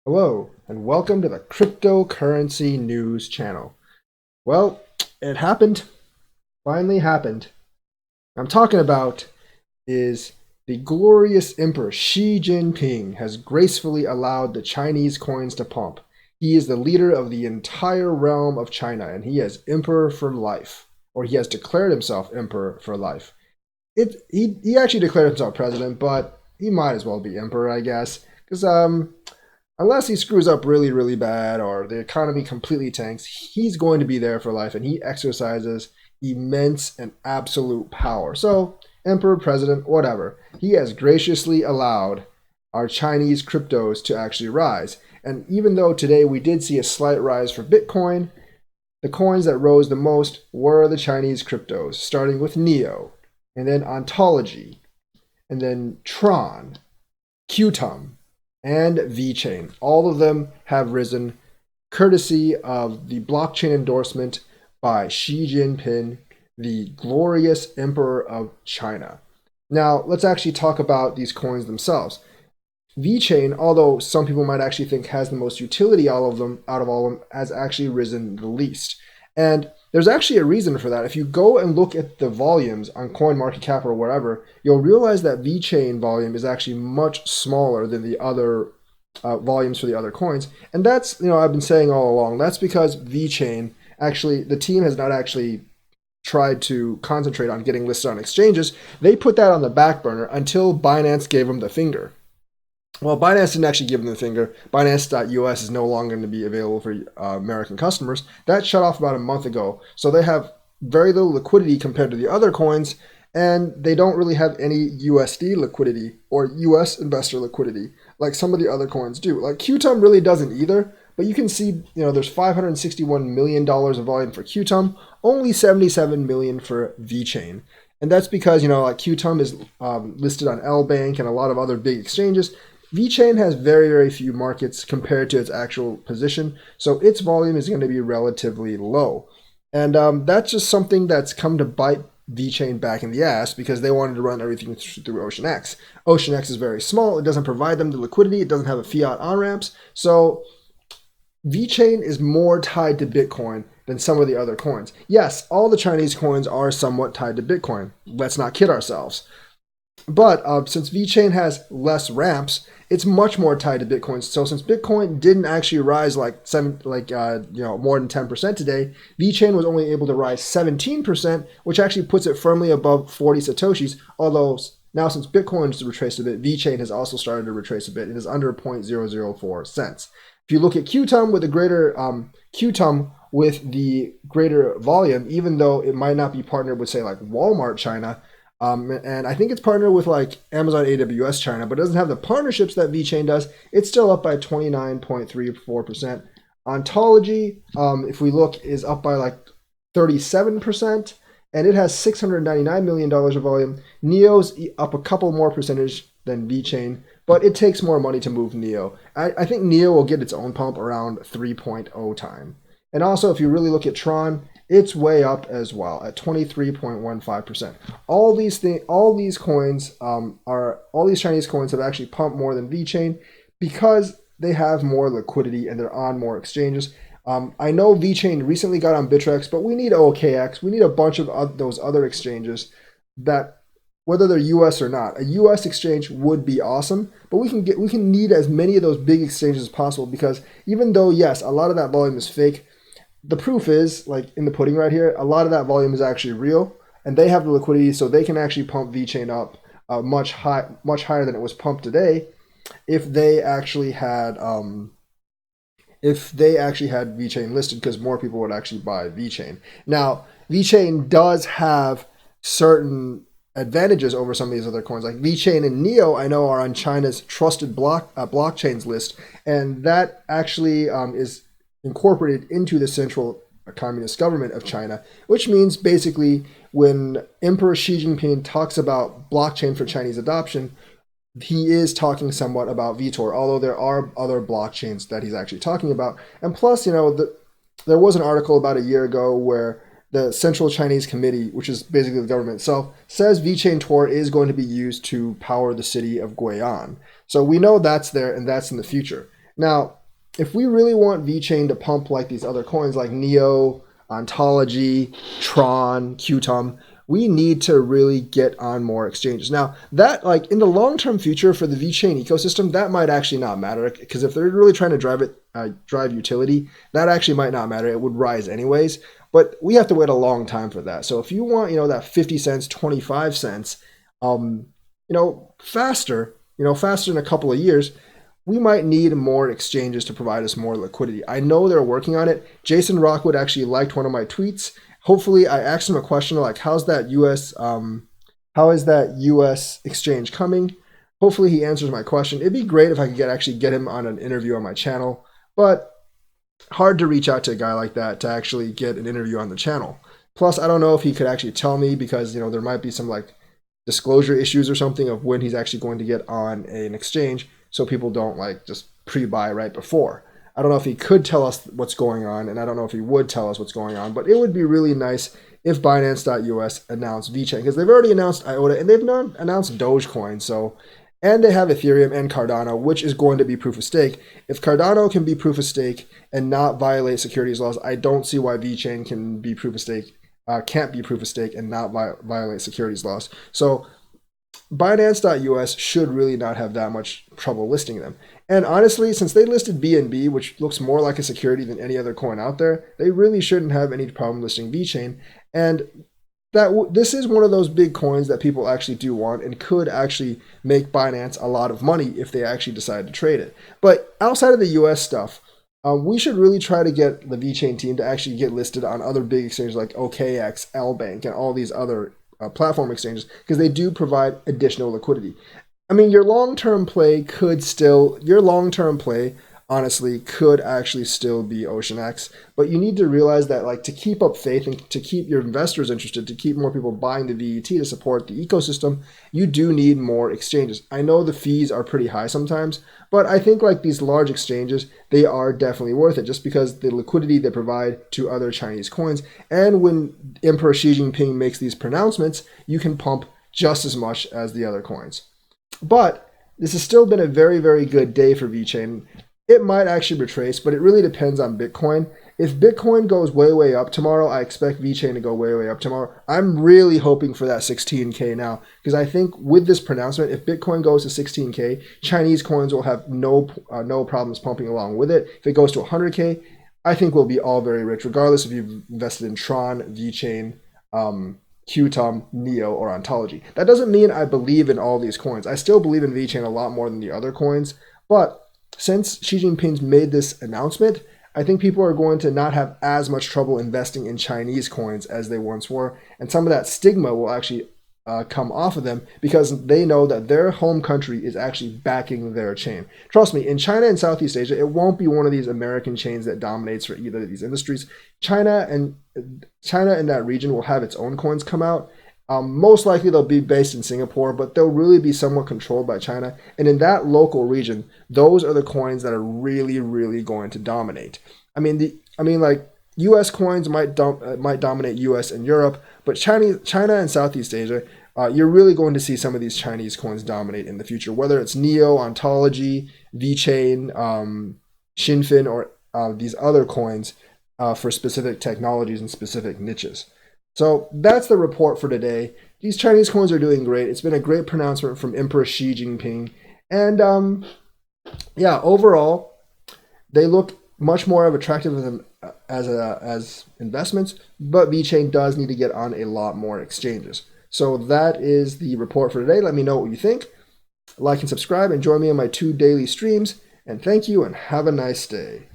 Hello, and welcome to the Cryptocurrency News channel. Well, it happened. Finally happened. I'm talking about is the glorious Emperor Xi Jinping has gracefully allowed the Chinese coins to pump. He is the leader of the entire realm of China, and he is emperor for life, or he has declared himself emperor for life. He actually declared himself president, but he might as well be emperor, I guess, because unless he screws up really, really bad or the economy completely tanks, he's going to be there for life and he exercises immense and absolute power. So, emperor, president, whatever, he has graciously allowed our Chinese cryptos to actually rise. And even though today we did see a slight rise for Bitcoin, the coins that rose the most were the Chinese cryptos, starting with Neo, and then Ontology, and then TRON, QTUM, and Vechain. All of them have risen courtesy of the blockchain endorsement by Xi Jinping, the glorious emperor of China. Now, let's actually talk about these coins themselves. Vechain, although some people might actually think has the most utility out of all of them, has actually risen the least. And there's actually a reason for that. If you go and look at the volumes on CoinMarketCap or wherever, you'll realize that VeChain volume is actually much smaller than the other volumes for the other coins. And that's, I've been saying all along, that's because VeChain, actually, the team has not actually tried to concentrate on getting listed on exchanges. They put that on the back burner until Binance gave them the finger. Well, Binance didn't actually give them the finger. Binance.us is no longer going to be available for American customers. That shut off about a month ago. So they have very little liquidity compared to the other coins, and they don't really have any USD liquidity or US investor liquidity like some of the other coins do. Like QTUM really doesn't either, but you can see, there's $561 million of volume for QTUM, only $77 million for VeChain. And that's because, like QTUM is listed on LBank and a lot of other big exchanges. VeChain has very, very few markets compared to its actual position, so its volume is going to be relatively low. And that's just something that's come to bite VeChain back in the ass because they wanted to run everything through OceanX. OceanX is very small, it doesn't provide them the liquidity, it doesn't have a fiat on-ramps, so VeChain is more tied to Bitcoin than some of the other coins. Yes, all the Chinese coins are somewhat tied to Bitcoin. Let's not kid ourselves. But since VeChain has less ramps, it's much more tied to Bitcoin. So since Bitcoin didn't actually rise more than 10% today, VeChain was only able to rise 17%, which actually puts it firmly above 40 satoshis. Although now since Bitcoin has retraced a bit, VeChain has also started to retrace a bit. It is under 0.004 cents. If you look at QTUM with the greater volume, even though it might not be partnered with say like Walmart China. And I think it's partnered with like Amazon AWS China, but it doesn't have the partnerships that VeChain does. It's still up by 29.34%. Ontology, if we look, is up by like 37%, and it has $699 million of volume. Neo's up a couple more percentage than VeChain, but it takes more money to move Neo. I think Neo will get its own pump around 3.0 time. And also, if you really look at Tron, it's way up as well at 23.15%. All these Chinese coins have actually pumped more than VeChain because they have more liquidity and they're on more exchanges. I know VeChain recently got on Bittrex, but we need OKX. We need a bunch of those other exchanges that, whether they're US or not, a US exchange would be awesome, but we can need as many of those big exchanges as possible because even though, yes, a lot of that volume is fake, the proof is, like in the pudding right here, a lot of that volume is actually real, and they have the liquidity, so they can actually pump VeChain up much higher than it was pumped today, if they actually had VeChain listed, because more people would actually buy VeChain. Now, VeChain does have certain advantages over some of these other coins. Like VeChain and Neo, I know are on China's trusted blockchains list, and that actually is incorporated into the central communist government of China, which means basically when Emperor Xi Jinping talks about blockchain for Chinese adoption, he is talking somewhat about VTOR, although there are other blockchains that he's actually talking about. And plus, there was an article about a year ago where the Central Chinese Committee, which is basically the government itself, says VeChain Tor is going to be used to power the city of Guian. So we know that's there and that's in the future. Now, if we really want VeChain to pump like these other coins like Neo, Ontology, Tron, QTUM, we need to really get on more exchanges. Now, that like in the long-term future for the VeChain ecosystem, that might actually not matter because if they're really trying to drive utility, that actually might not matter. It would rise anyways, but we have to wait a long time for that. So if you want, that 50 cents, 25 cents, faster, faster in a couple of years, we might need more exchanges to provide us more liquidity. I know they're working on it. Jason Rockwood actually liked one of my tweets. Hopefully, I asked him a question like, how is that US exchange coming? Hopefully, he answers my question. It'd be great if I could actually get him on an interview on my channel, but hard to reach out to a guy like that to actually get an interview on the channel. Plus, I don't know if he could actually tell me because there might be some like disclosure issues or something of when he's actually going to get on an exchange, so people don't like just pre-buy right before. I don't know if he could tell us what's going on, and I don't know if he would tell us what's going on, but it would be really nice if Binance.us announced VeChain, because they've already announced IOTA and they've not announced Dogecoin, and they have Ethereum and Cardano, which is going to be proof of stake. If Cardano can be proof of stake and not violate securities laws, I don't see why VeChain can be proof of stake, can't be proof of stake and not violate securities laws. So Binance.us should really not have that much trouble listing them. And honestly, since they listed BNB, which looks more like a security than any other coin out there, they really shouldn't have any problem listing VeChain. And this is one of those big coins that people actually do want and could actually make Binance a lot of money if they actually decide to trade it. But outside of the US stuff, we should really try to get the VeChain team to actually get listed on other big exchanges like OKX, LBank, and all these other platform exchanges because they do provide additional liquidity. I mean, your long-term play honestly could actually still be OceanX, but you need to realize that like to keep up faith and to keep your investors interested, to keep more people buying the VET to support the ecosystem, you do need more exchanges. I know the fees are pretty high sometimes, but I think like these large exchanges, they are definitely worth it just because the liquidity they provide to other Chinese coins. And when Emperor Xi Jinping makes these pronouncements, you can pump just as much as the other coins. But this has still been a very, very good day for VeChain. It might actually retrace, but it really depends on Bitcoin. If Bitcoin goes way, way up tomorrow, I expect VeChain to go way, way up tomorrow. I'm really hoping for that 16K now because I think with this pronouncement, if Bitcoin goes to 16K, Chinese coins will have no problems pumping along with it. If it goes to 100K, I think we'll be all very rich, regardless if you've invested in Tron, VeChain, QTUM, Neo, or Ontology. That doesn't mean I believe in all these coins. I still believe in VeChain a lot more than the other coins, but since Xi Jinping's made this announcement, I think people are going to not have as much trouble investing in Chinese coins as they once were, and some of that stigma will actually come off of them because they know that their home country is actually backing their chain. Trust me, in China and Southeast Asia, it won't be one of these American chains that dominates for either of these industries. China and that region will have its own coins come out. Most likely they'll be based in Singapore, but they'll really be somewhat controlled by China. And in that local region, those are the coins that are really, really going to dominate. Like U.S. coins might dominate U.S. and Europe, but China and Southeast Asia, you're really going to see some of these Chinese coins dominate in the future, whether it's Neo, Ontology, VeChain, Shinfin, or these other coins for specific technologies and specific niches. So that's the report for today. These Chinese coins are doing great. It's been a great pronouncement from Emperor Xi Jinping. And overall, they look much more attractive as investments, but VeChain does need to get on a lot more exchanges. So that is the report for today. Let me know what you think. Like and subscribe and join me on my 2 daily streams. And thank you and have a nice day.